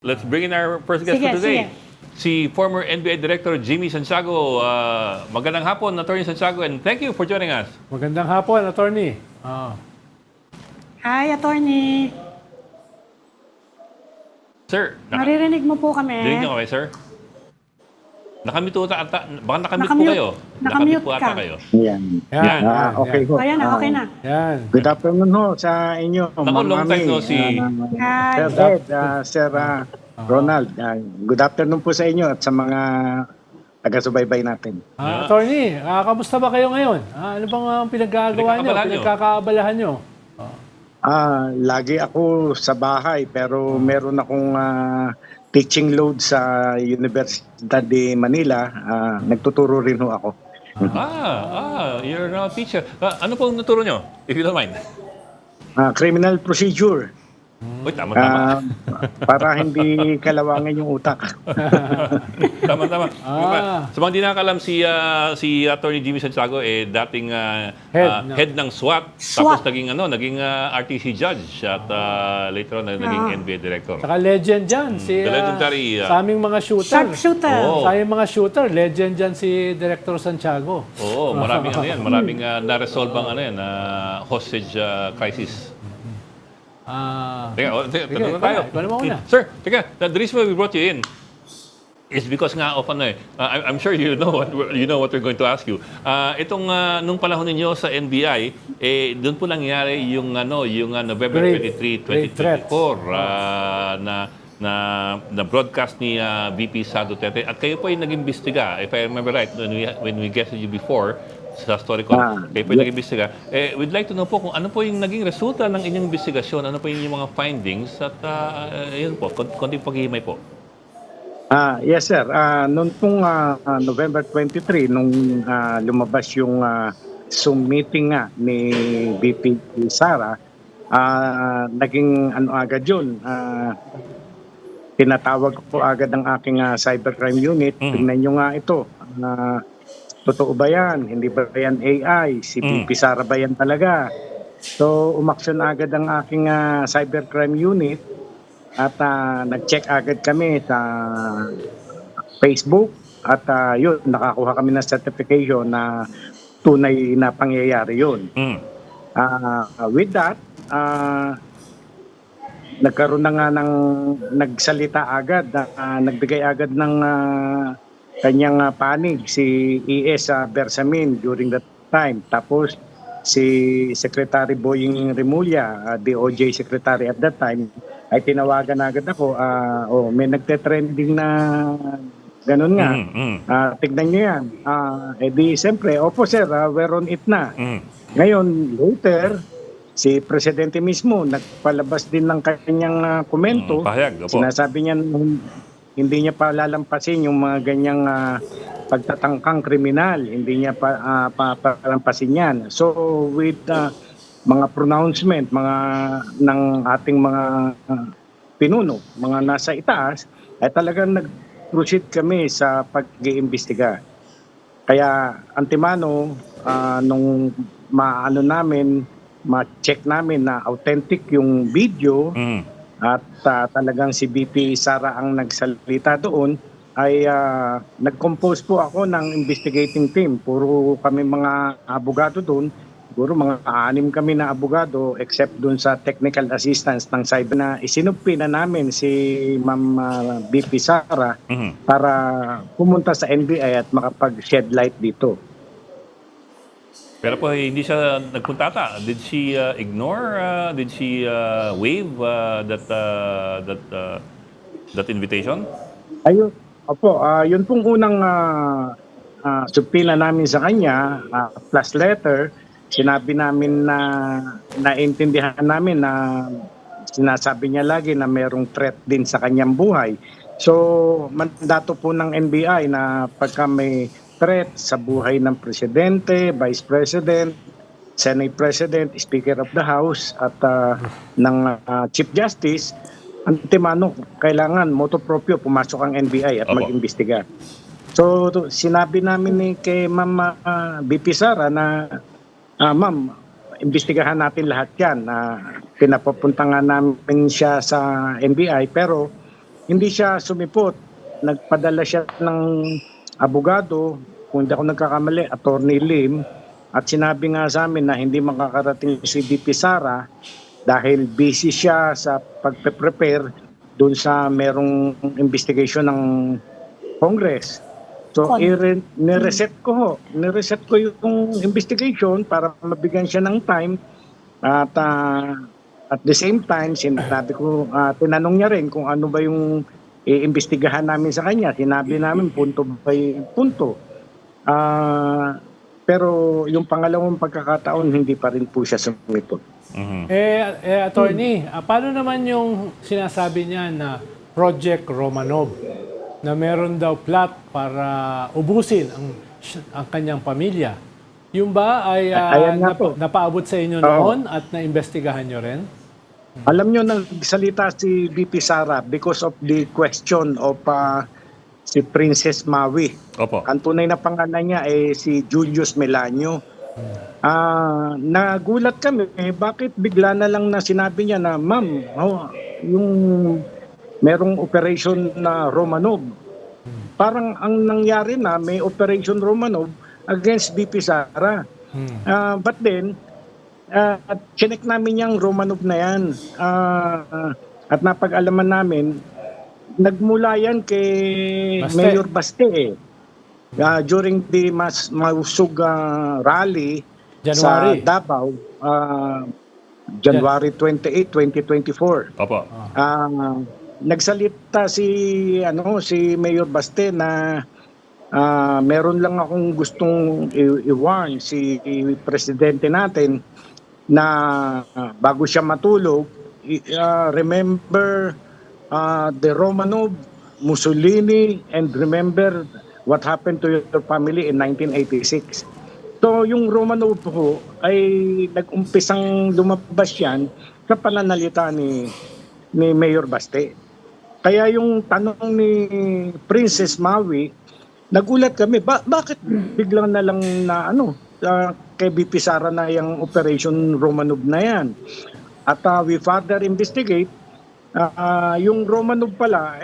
Let's bring in our first guest for today. Si former NBI Director Jimmy Santiago. Magandang hapon, Attorney Santiago, and thank you for joining us. Magandang hapon, Attorney. Hi, Attorney. Sir, Maririnig mo po kami. Dinig niyo kami, sir? Nakamute po ata. Baka nakamute po Nakamute. kayo. Nakamute po ata ka. kayo. Yan. Yan. Okay ho. Ayan na, okay na. Yan. Good afternoon ho sa inyo. Naku, long time no see. Hi. Sir Ed, Sir Ronald. Good afternoon po sa inyo at sa mga taga-subaybay natin. Attorney, kamusta ba kayo ngayon? Ano bang pinagkagawa nyo? Pinagkakaabalahan nyo? Pinagkakaabalahan nyo? Lagi ako sa bahay pero meron akong teaching load sa Universidad de Manila. Nagtuturo rin ho ako. You're now a teacher. Ano pong naturo nyo, if you don't mind? Criminal procedure. Uy, tama-tama. Para hindi kalawangan yung utak. Tama-tama. Sa mga di nakakalam, si Attorney Jimmy Santiago, dating head ng SWAT. Tapos naging RTC judge at later on naging NBA director. Saka legend dyan. The legendary... sa aming mga shooter. Sharpshooter. Oo. Sa aming mga shooter, legend dyan si Director Santiago. Oo, maraming maraming na-resolve ang hostage crisis. Teka, tanong tayo. Ikaw naman una. Sir, teka, the reason why we brought you in is because nga of I'm sure you know what we're going to ask you. Itong nung panahon ninyo sa NBI, doon po nangyari yung November 23, 2024 na broadcast ni VP Sara Duterte, at kayo po ay nag-imbestiga, if I remember right, when we guested you before sa story ko, kayo po ay nag-imbestiga. We'd like to know po kung ano po yung naging resulta ng inyong investigasyon, ano po yung mga findings, at yun po, konting paghihimay po. Yes sir, noon pong November 23, nung lumabas yung Zoom meeting nga ni VP Sara, naging agad yun, tinatawag ko agad ang aking cybercrime unit. Tingnan nyo nga ito, totoo ba yan? Hindi ba yan AI? Si VP Sara ba yan talaga? So umaksyon agad ang aking cybercrime unit. At nag-check agad kami sa Facebook at yun, nakakuha kami ng certification na tunay na pangyayari yun. With that, nagkaroon na nga ng nagsalita agad, nagbigay agad ng kanyang panig si ES Bersamin during that time. Tapos si Secretary Boying Remulla, DOJ Secretary at that time, ay tinawagan agad ako, may nagte-trending na ganun nga. Tignan nyo yan. Di siyempre, opo sir, we're on it na. Ngayon, later, si Presidente mismo nagpalabas din ng kanyang komento. Pahayag, opo. Sinasabi niya hindi niya pa lalampasin yung mga ganyang pagtatangkang kriminal. Hindi niya pa palampasin yan. So with mga pronouncement ng ating mga pinuno, mga nasa itaas, ay talagang nag-proceed kami sa pag-iimbestiga. Kaya antimano, nung ma-check namin na authentic yung video at talagang si VP Sara ang nagsalita doon, ay nag-compose po ako ng investigating team. Puro kami mga abogado doon. Siguro mga 6 kami na abogado except doon sa technical assistance ng cyber na isinugpi na namin si Ma'am VP Sara para pumunta sa NBI at makapag-shed light dito. Pero po hindi siya nagpunta ata. Did she ignore? Did she waive that invitation? Ayun, opo, yun pong unang subpila namin sa kanya, plus letter, sinabi namin na naintindihan namin na sinasabi niya lagi na mayroong threat din sa kanyang buhay. So, mandato po ng NBI na pagka may threat sa buhay ng Presidente, Vice President, Senate President, Speaker of the House at ng Chief Justice, antimano, kailangan motu proprio pumasok ang NBI at mag-imbestiga. So sinabi namin kay Ma'am VP Sara na ma'am, imbestigahan natin lahat yan. Pinapapunta nga namin siya sa NBI pero hindi siya sumipot. Nagpadala siya ng abogado, kung hindi ako nagkakamali, Attorney Lim, at sinabi nga sa amin na hindi makakarating si VP Sara dahil busy siya sa pagpe-prepare doon sa merong investigation ng Congress. So, nireset ko yung investigation para mabigyan siya ng time at at the same time, sinabi ko, tinanong niya rin kung ano ba yung iimbestigahan namin sa kanya. Sinabi namin punto by punto. Pero yung pangalawang pagkakataon, hindi pa rin po siya sumipot. Attorney, paano naman yung sinasabi niya na Project Romanov na meron daw plot para ubusin ang kanyang pamilya? Yung ba ay Ayan nga po. napaabot sa inyo noon at naimbestigahan nyo rin? Alam nyo, nagsalita si VP Sara because of the question of si Princess Maui. Opo. Ang tunay na pangalan niya ay si Julius Melanio. Nagulat kami, bakit bigla na lang na sinabi niya na, ma'am, yung merong operation na Romanov. Parang ang nangyari na may operation Romanov against VP Sara. But then, chinek namin yung Romanov na yan. At napag-alaman namin, nagmula yan kay Baste. Mayor Baste. During the Mausug rally January. sa Davao, January 28, 2024. Opo. Nagsalita si Mayor Baste na meron lang akong gustong i-warn si presidente natin na bago siya matulog, remember the Romanov, Mussolini, and remember what happened to your family in 1986. So yung Romanov po ay nag-umpisang lumabas yan sa pananalita ni Mayor Baste. Kaya yung tanong ni Princess Maui, nagulat kami, bakit biglang na lang na kay BP Sara na yung Operation Romanov na yan. At we further investigate, yung Romanov pala,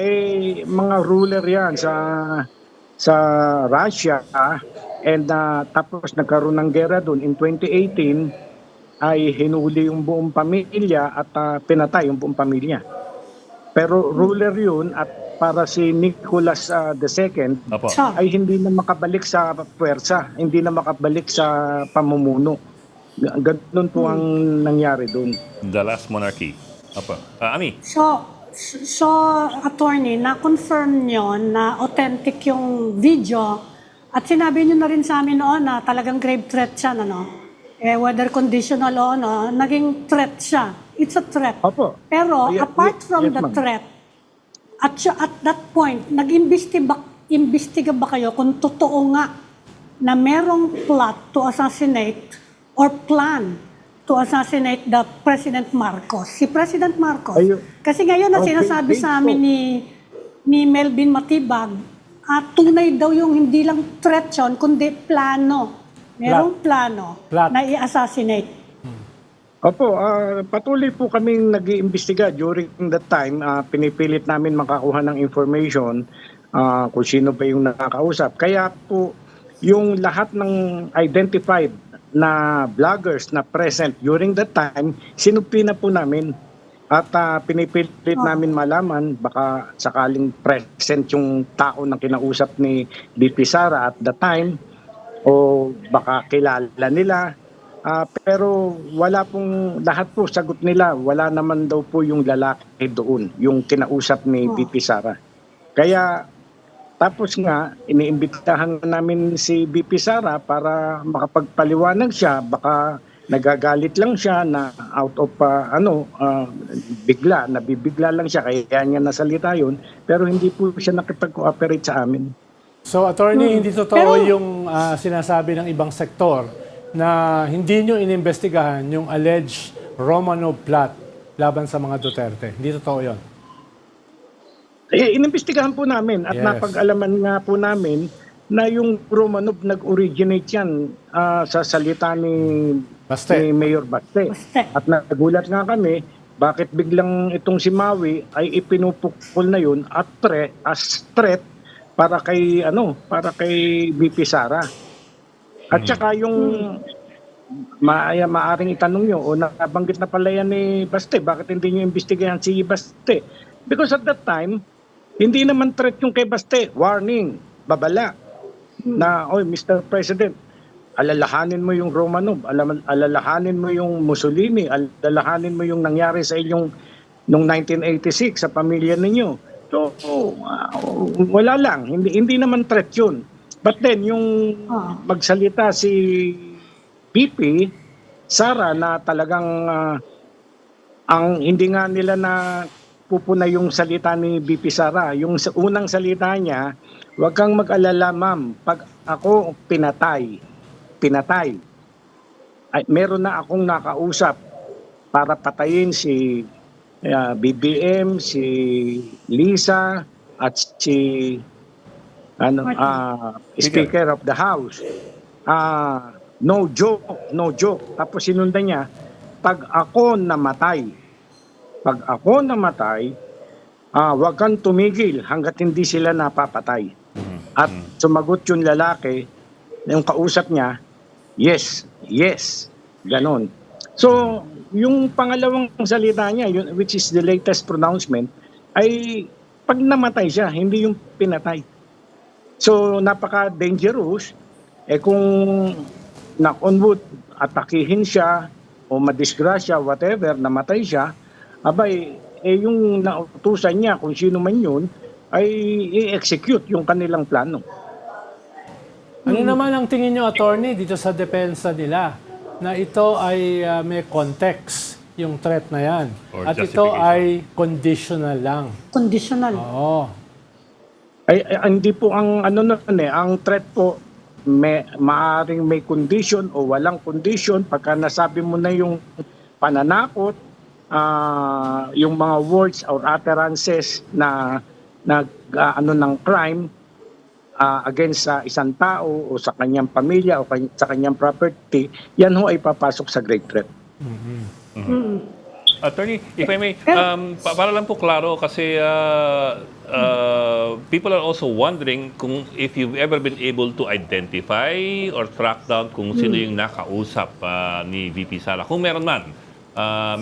mga ruler yan sa Russia, and tapos nagkaroon ng gera doon in 2018, ay hinuli yung buong pamilya at pinatay yung buong pamilya. Pero ruler yun at para si Nicholas II Opo. ay hindi na makabalik sa puwersa, hindi na makabalik sa pamumuno. Ganun po ang nangyari doon. The last monarchy. Opo. Ami. So, attorney, na-confirm nyo na authentic yung video at sinabi nyo na rin sa amin noon na talagang grave threat siya, whether conditional o naging threat siya. It's a threat. Opo. Pero apart from yes, the ma'am. threat, at that point, nag-imbestiga ba kayo kung totoo nga na merong plot to assassinate or plan to assassinate the President Marcos? Si President Marcos. Kasi ngayon na sinasabi sa amin ni Melvin Matibag, tunay daw yung hindi lang threat yun, kundi plano. Merong plano na i-assassinate. Opo, patuloy po kaming nag-iimbestiga during that time. Pinipilit namin makakuha ng information kung sino ba yung nakakausap. Kaya po, yung lahat ng identified na vloggers na present during that time, sinupi na po namin. At pinipilit namin malaman, baka sakaling present yung tao na kinausap ni VP Sara at the time, o baka kilala nila. Pero wala pong, lahat po sagot nila, wala naman daw po yung lalaki doon, yung kinausap ni VP Sara. Kaya tapos nga, iniimbitahan namin si VP Sara para makapagpaliwanag siya, baka nagagalit lang siya na out of nabibigla lang siya, kaya niya nasalita yun, pero hindi po siya nakipag-cooperate sa amin. So, attorney, hindi totoo yung sinasabi ng ibang sektor na hindi nyo inimbestigahan yung alleged Romanov plot laban sa mga Duterte. Hindi totoo yun. Inimbestigahan po namin at napag-alaman nga po namin na yung Romanov nag-originate yan sa salita ni Baste. Mayor Baste. At nagulat nga kami bakit biglang itong si Maui ay ipinupukol na yun at as threat para kay VP Sara. At saka yung maaring itanong nyo, o nabanggit na pala yan ni Baste, bakit hindi nyo imbestigahan si Baste? Because at that time, hindi naman threat yung kay Baste. Warning, babala, na, oy, Mr. President, alalahanin mo yung Romanov, alalahanin mo yung Mussolini, alalahanin mo yung nangyari sa inyong noong 1986 sa pamilya ninyo. So, wala lang, hindi naman threat yun. But then, yung magsalita si VP Sara na talagang ang hindi nga nila na pupuna yung salita ni VP Sara. Yung unang salita niya, huwag kang mag-alala ma'am, pag ako pinatay, ay, meron na akong nakausap para patayin si BBM, si Lisa, at si Speaker of the House. No joke. Tapos sinundan niya, pag ako namatay, wag kang tumigil hanggat hindi sila napapatay. At sumagot yung lalaki, yung kausap niya, yes, ganon. So, yung pangalawang salita niya, which is the latest pronouncement, ay pag namatay siya, hindi yung pinatay. So, napaka-dangerous. Kung knock on wood, atakihin siya o madisgrasya, whatever, namatay siya, abay, yung nautusan niya, kung sino man yun, ay i-execute yung kanilang plano. Ano naman ang tingin nyo, attorney, dito sa depensa nila na ito ay may context, yung threat na yan. Or At ito justification. ay conditional lang. Conditional. Oo. Ay, hindi po ang ang threat po maaring may condition o walang condition. Pagka nasabi mo na yung pananakot, yung mga words or utterances na ng crime against sa isang tao o sa kanyang pamilya o sa kanyang property, yan ho ay papasok sa grave threat. Attorney, if I may, para lang po klaro kasi people are also wondering kung if you've ever been able to identify or track down kung sino yung nakausap ni VP Sara. Kung meron man,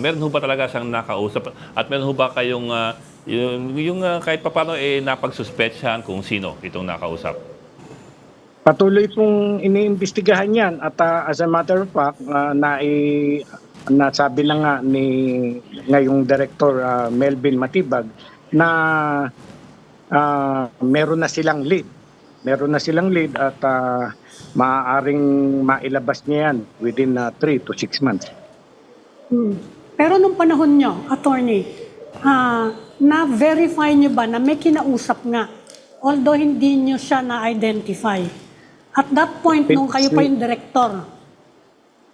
meron ho ba talaga siyang nakausap at meron ho ba kayong yung kahit papano napagsuspetsyahan kung sino itong nakausap? Patuloy pong iniimbestigahan yan at as a matter of fact, nasabi na nga ni ngayong Director Melvin Matibag na meron na silang lead. Meron na silang lead at maaaring mailabas niya yan within 3 to 6 months. Pero nung panahon nyo, attorney, na-verify nyo ba na may kinausap nga? Although hindi nyo siya na-identify. At that point, nung kayo pa yung director,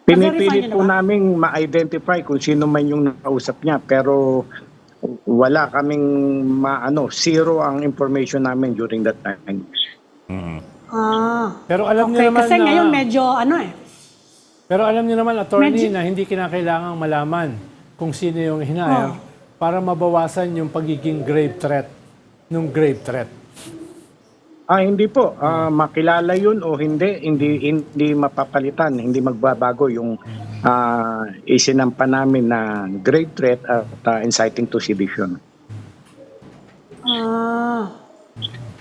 Pinipilit na-verify po niyo na ba? naming ma-identify kung sino man yung nakausap niya, pero wala kaming zero ang information namin during that time. Pero alam niyo Okay, naman kasi na, ngayon medyo pero alam niyo naman, attorney, Medyo- na hindi kinakailangang malaman kung sino yung hinire para mabawasan yung pagiging grave threat nung grave threat. Hindi po. Makilala yun o hindi mapapalitan, hindi magbabago yung isinampa namin na grave threat at inciting to sedition.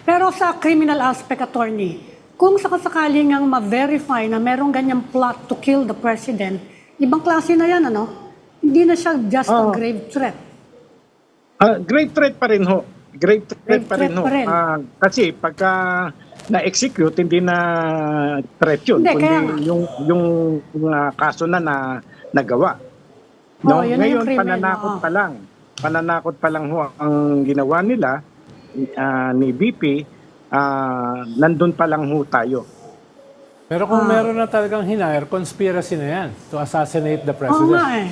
Pero sa criminal aspect, attorney, kung sakasakali ngang ma-verify na merong ganyang plot to kill the president, ibang klase na yan, ano? Hindi na siya just a grave threat. Grave threat pa rin ho. Grave threat pa rin ho. pa rin. Kasi pagka na-execute, hindi na threat yun. Hindi, Kundi kaya nga. yung kaso na nagawa. No? Yun na yung Ngayon, krimen, pananakot pa lang ho ang ginawa nila ni BP, nandun pa lang ho tayo. Pero kung meron na talagang hinire, conspiracy na yan to assassinate the Oo president. nga eh.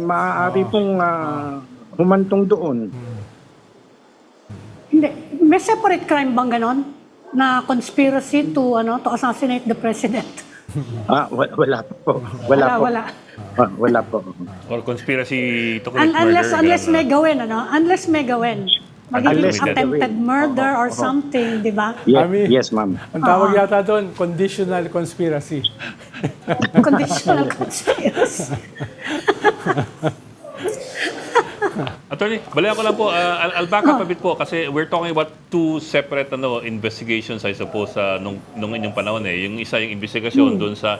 Maaari pong humantong doon. Hindi. May separate crime bang ganon? Na conspiracy to assassinate the president? Wala po. Wala po. Wala. Wala po. Or conspiracy to commit Unless murder. may gawin, ano? Unless may gawin. Magiging Unless may attempted gawin. murder or something, di ba? Ami. Yes, ma'am. Ang tawag yata doon, conditional conspiracy. Conditional conspiracy. Attorney, balikan ko lang po, I'll back up a bit po kasi we're talking about two separate investigations I suppose nung inyong panahon eh. Yung isa yung investigasyon doon sa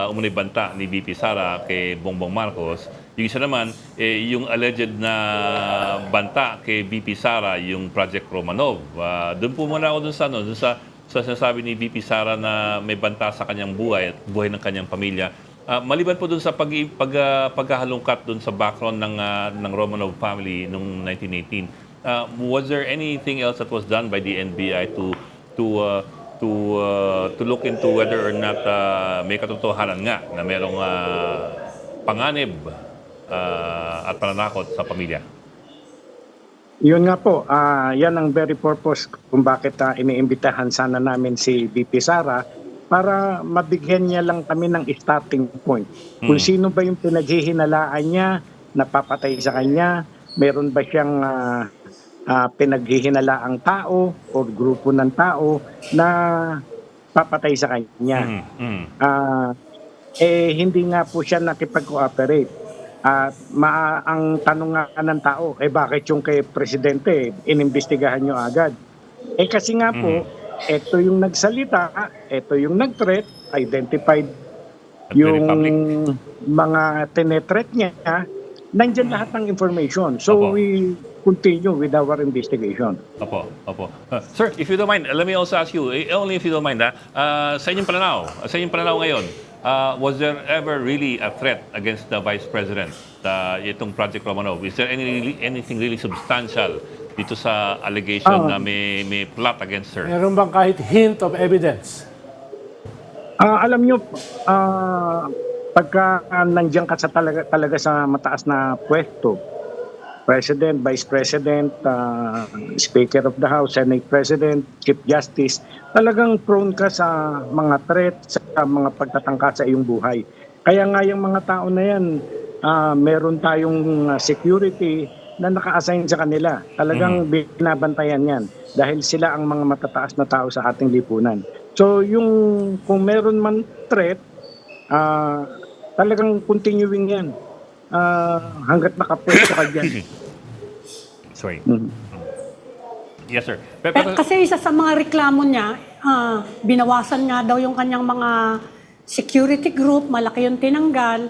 umunay banta ni VP Sara kay Bongbong Marcos. Yung isa naman yung alleged na banta kay VP Sara, yung Project Romanov. Doon po muna ako doon sa sinasabi ni VP Sara na may banta sa kanyang buhay at buhay ng kanyang pamilya. Maliban po dun sa paghahalungkat dun sa background ng Romanov family noong 1918, was there anything else that was done by the NBI to look into whether or not may katotohanan nga na merong panganib at pananakot sa pamilya? Yun nga po, yan ang very purpose kung bakit iniimbitahan sana namin si VP Sara para mabigyan niya lang kami ng starting point. Kung sino ba yung pinaghihinalaan niya, napapatay sa kanya, meron ba siyang pinaghihinalaang tao o grupo ng tao na papatay sa kanya. Hindi nga po siya nakipag-cooperate. At ang tanong nga ng tao, bakit yung kay Presidente, inimbestigahan nyo agad? Kasi nga po, ito yung nagsalita, ito yung nag-threat, identified yung mga tinetreat niya, nandyan lahat ng information. So we continue with our investigation. Opo. Sir, if you don't mind, let me also ask you, only if you don't mind, sa inyong pananaw ngayon, was there ever really a threat against the Vice President, itong Project Romanov? Is there anything really substantial dito sa allegation na may plot against her? Meron bang kahit hint of evidence? Alam nyo, pagka nandiyan ka talaga sa mataas na pwesto, President, Vice President, Speaker of the House, Senate President, Chief Justice, talagang prone ka sa mga threat, sa mga pagtatangka sa iyong buhay. Kaya nga yung mga tao na yan, meron tayong security na naka-assign sa kanila. Talagang binabantayan yan dahil sila ang mga matataas na tao sa ating lipunan. So kung meron man threat, talagang continuing yan hanggat nakapwesto ka dyan. Sorry. Yes, sir. Kasi isa sa mga reklamo niya, binawasan nga daw yung kanyang mga security group, malaki yung tinanggal,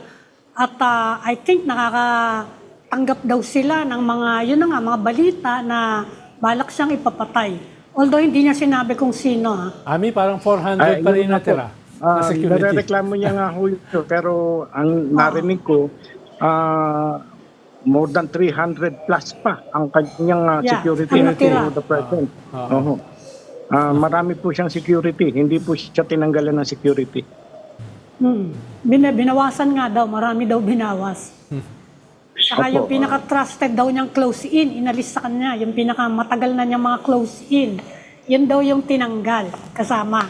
at I think nakakatanggap daw sila ng mga, mga balita na balak siyang ipapatay. Although hindi niya sinabi kung sino. Ami, parang 400 pa rin natira na security. Nare-reklamo niya nga ho ito, pero ang narinig ko, more than 300 plus pa ang kanyang security to the president. Marami po siyang security, hindi po siya tinanggalan ng security. Binawasan nga daw, marami daw binawas. Saka yung pinaka-trusted daw niyang close-in, inalis sa kanya. Yung pinaka-matagal na niyang mga close-in, yun daw yung tinanggal kasama.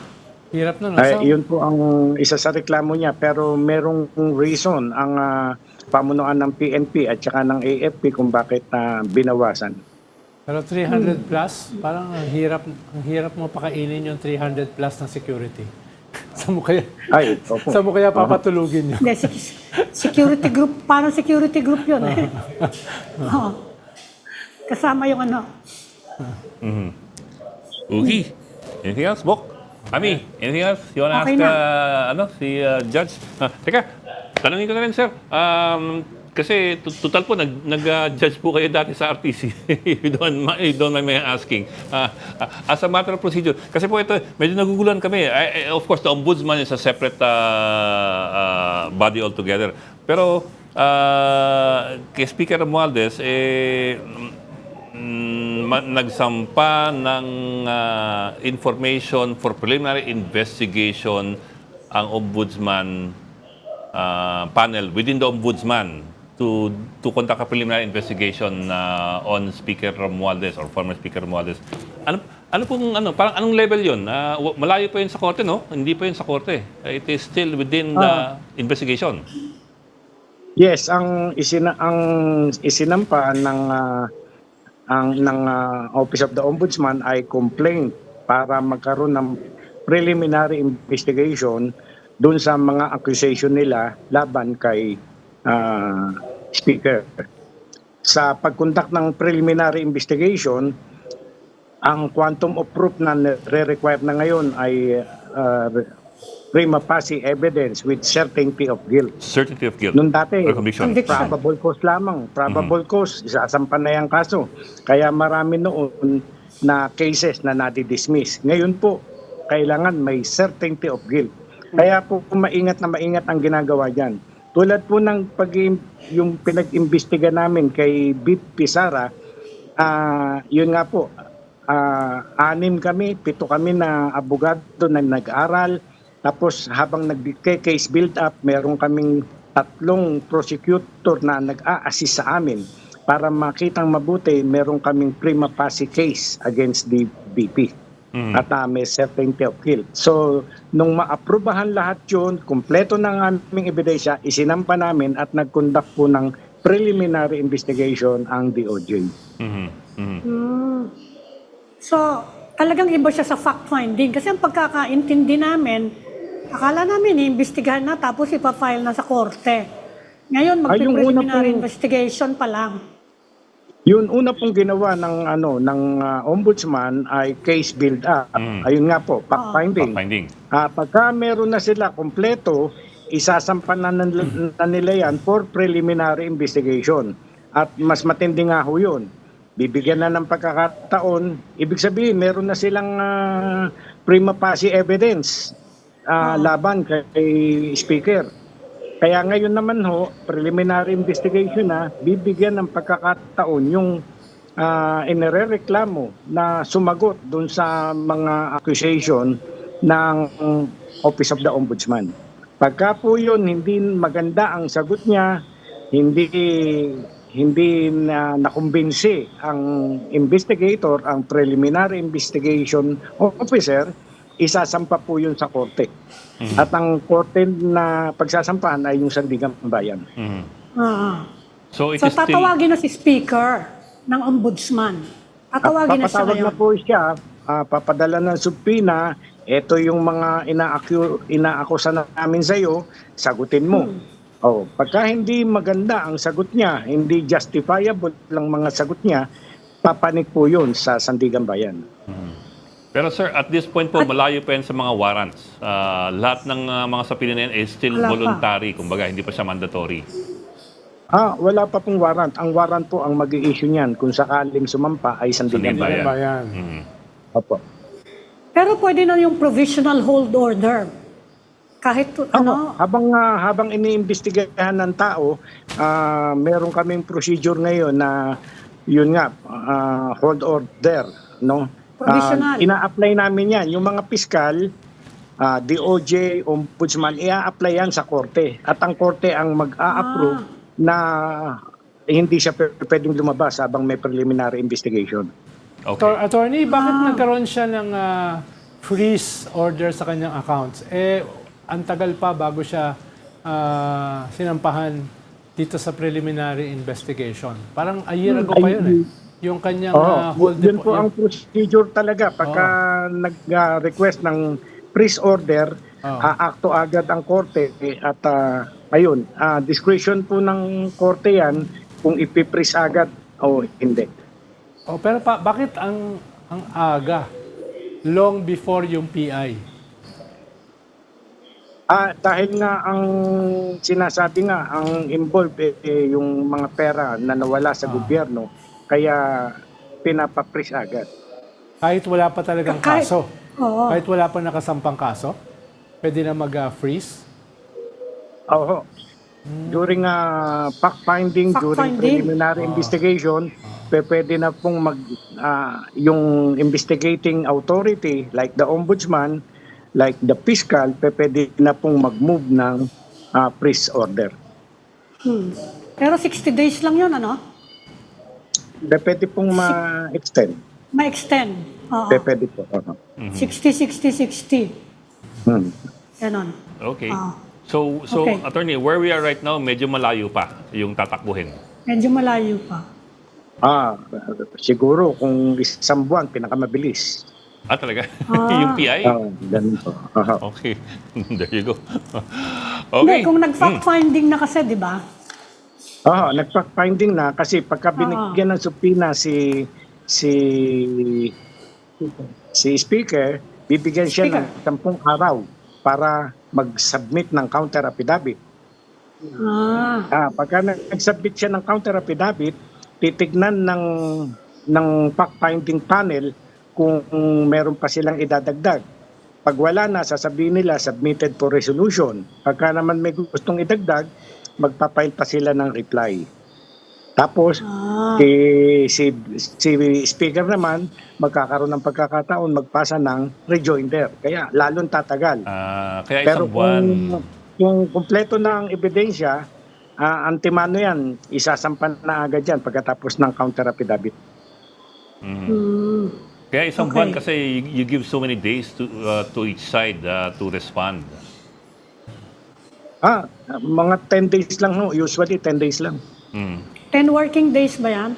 Hirap na, no? Yun po ang isa sa reklamo niya, pero merong reason ang pamunuan ng PNP at saka ng AFP kung bakit binawasan. Pero 300 plus, parang ang hirap mo pakainin yung 300 plus na security. Saan mo kaya papatulugin yun? Hindi, security group, parang security group yun. Kasama yung Okay. Anything else, Bok? Ami, anything else? You wanna Okay ask si Judge? Teka, tanungin ko na rin, sir. Kasi total po, nag-judge po kayo dati sa RTC. If you don't mind me asking. As a matter of procedure. Kasi po ito, medyo naguguluhan kami. Of course, the ombudsman is a separate body altogether. Pero kay Speaker Romualdez, nagsampa ng information for preliminary investigation ang ombudsman panel within the ombudsman to conduct a preliminary investigation on Speaker Romualdez or former Speaker Romualdez. ano pong parang anong level 'yon? Malayo pa 'yun sa korte, no? Hindi pa 'yun sa korte. It is still within the investigation. Yes, ang isinampa ng Office of the Ombudsman ay complaint para magkaroon ng preliminary investigation doon sa mga accusation nila laban kay Speaker. Sa pagkonduct ng preliminary investigation, ang quantum of proof na re-require na ngayon ay prima facie evidence with certainty of guilt. Certainty of guilt. Noon dati, or conviction. probable cause lamang. Probable cause, isasampan na yung kaso. Kaya marami noon na cases na nadi-dismiss. Ngayon po, kailangan may certainty of guilt. Kaya po maingat na maingat ang ginagawa dyan. Tulad po ng yung pinag-imbestiga namin kay BP Sara, yun nga po, 7 kami na abogado na nag-aral. Tapos habang nag-case build up, meron kaming 3 prosecutor na nag-a-assist sa amin para makitang mabuti, meron kaming prima facie case against the BP. At may certainty of guilt. So, nung maaprubahan lahat yun, kumpleto ng aming ebidensya, isinampa namin at nag-conduct po ng preliminary investigation ang DOJ. So, talagang iba siya sa fact-finding. Kasi ang pagkakaintindi namin, akala namin iimbestigahan na tapos ipafile na sa korte. Ngayon, mag-preliminary investigation pa lang. Yun una pong ginawa ng ombudsman ay case build up. Ayun nga po, fact-finding. Pagka meron na sila kompleto, isasampan na nila yan for preliminary investigation. At mas matindi nga ho yun. Bibigyan na ng pagkakataon, ibig sabihin meron na silang prima facie evidence laban kay Speaker. Kaya ngayon naman ho, preliminary investigation na, bibigyan ng pagkakataon yung inirereklamo na sumagot dun sa mga accusation ng Office of the Ombudsman. Pagka po yun, hindi maganda ang sagot niya, hindi na nakumbinsi ang investigator, ang preliminary investigation officer, isasampa po yun sa korte. At ang korte na pagsasampahan ay yung Sandigan Bayan. So, So, tatawagin na si Speaker ng Ombudsman. Tatawagin na siya Papatawag ngayon. na po siya, papadala ng subpoena, ito yung mga inaakusa namin sa iyo, sagutin mo. Pagka hindi maganda ang sagot niya, hindi justifiable lang mga sagot niya, papanik po yun sa Sandigan Bayan. Pero sir, at this point po, malayo pa yan sa mga warrants. Lahat ng mga sapilin na yan is still Wala pa. voluntary, kumbaga hindi pa siya mandatory. Wala pa pong warrant. Ang warrant po ang mag-i-issue niyan kung sakaling sumampa ay Sandigan Sandigan Bayan. Bayan. Opo. Pero pwede na yung provisional hold order. Kahit Habang iniimbestigahan ng tao, meron kaming procedure ngayon na yun nga, hold order, no? Provisional. Ina-apply namin yan. Yung mga piskal, DOJ, Ombudsman, i-a-apply yan sa korte. At ang korte ang mag-a-approve na hindi siya pwedeng lumabas habang may preliminary investigation. Okay. Attorney, bakit nagkaroon siya ng freeze order sa kanyang accounts? Ang tagal pa bago siya sinampahan dito sa preliminary investigation. Parang a year ago pa yun eh. Yung kanyang hold yun po ang procedure talaga. Pagka nag-request ng freeze order, aakto agad ang korte at ayun, discretion po ng korte yan kung ipiprease agad o hindi. Pero bakit ang aga? Long before yung PI? Dahil nga ang sinasabi nga, ang involved yung mga pera na nawala sa gobyerno, kaya pinapaprease agad. Kahit wala pa talagang kaso? Oo. Kahit wala pa nakasampang kaso? Pwede na mag-freeze? Oo. During fact-finding, during preliminary investigation, pwede na pong yung investigating authority like the ombudsman, like the fiscal, pwede na pong mag-move ng freeze order. Pero 60 days lang yun, ano? Pwede pong ma-extend. Ma-extend. Oo. Pwede po. Oo. 60-60-60. Hmm. Ganon. Okay. Ah. So, Okay. attorney, where we are right now, medyo malayo pa yung tatakbuhin. Medyo malayo pa. Siguro kung isang buwan, pinakamabilis. Talaga? Ah. Yung PI? Ganun po. Aha. Okay. There you go. Hindi, Okay. kung nag-fact-finding na kasi, di ba? Nag-fact-finding na kasi pagka binigyan ng subpoena si speaker, bibigyan siya ng 10 araw para mag-submit ng counter affidavit. Pagka nag-submit siya ng counter affidavit, titignan ng fact-finding panel kung meron pa silang idadagdag. Pag wala na, sasabihin nila submitted for resolution. Pagka naman may gustong idagdag, magpapile pa sila ng reply. Tapos, si speaker naman, magkakaroon ng pagkakataon magpasa ng rejoinder. Kaya lalong tatagal. Kaya Pero isang buwan. kung kumpleto na ang ebidensya, antimano yan, isasampan na agad yan pagkatapos ng counter affidavit. Kaya isang Okay. buwan kasi you give so many days to each side to respond. Mga 10 days lang, no? Usually 10 days lang. 10 working days ba yan?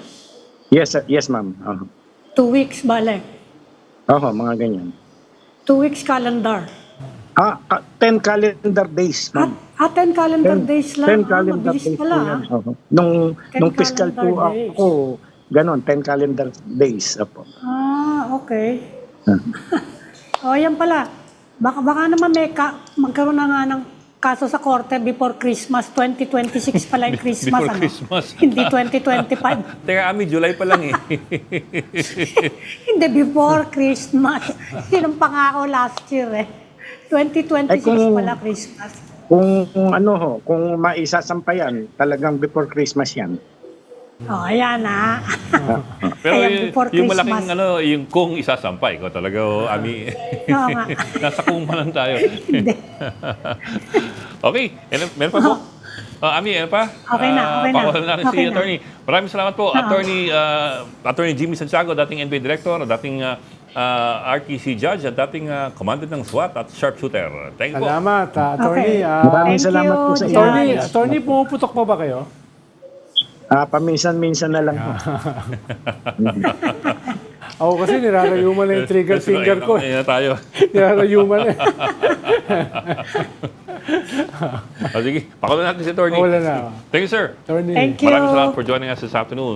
Yes ma'am. 2 weeks, bale. Mga ganyan. 2 weeks calendar. 10 calendar days, ma'am. 10 calendar days lang. 10 calendar mabilis days pala. po yan. Nung 10 fiscal calendar 2 days. ako, ganon, 10 calendar days. Opo. Okay. Yan pala. Baka naman magkaroon na nga ng kaso sa korte before Christmas. 2026 pala yung Christmas. Before Christmas. Hindi 2025. Teka, Ami, July pa lang eh. Hindi, before Christmas. Yun ang pangako last year eh. 2026 pala Christmas. Kung maisasampayan, talagang before Christmas yan. Ayan na. Pero Ayan, before yung Christmas. malaking yung kung isasampay ko talaga, Ami. Oo nga. Nasa kung pa lang tayo. Hindi. Okay, meron pa po. Ami, ano pa? Okay na, okay na. Pakawalan natin si Okay na. attorney. Maraming salamat po, attorney Jimmy Santiago, dating NBI Director, dating RTC Judge, at dating Commandant ng SWAT at Sharpshooter. Thank you po. Salamat, attorney. Okay. Maraming Thank salamat you, po sa inyo. Judge. Attorney, pumuputok po ba kayo? Paminsan-minsan na lang po. Ako kasi nirarayuman na yung trigger finger ko. Ayun na tayo. Nirarayuman na. Sige, pakawalan natin si attorney. Wala na. Thank you, sir. Attorney. Thank you. Maraming salamat for joining us this afternoon.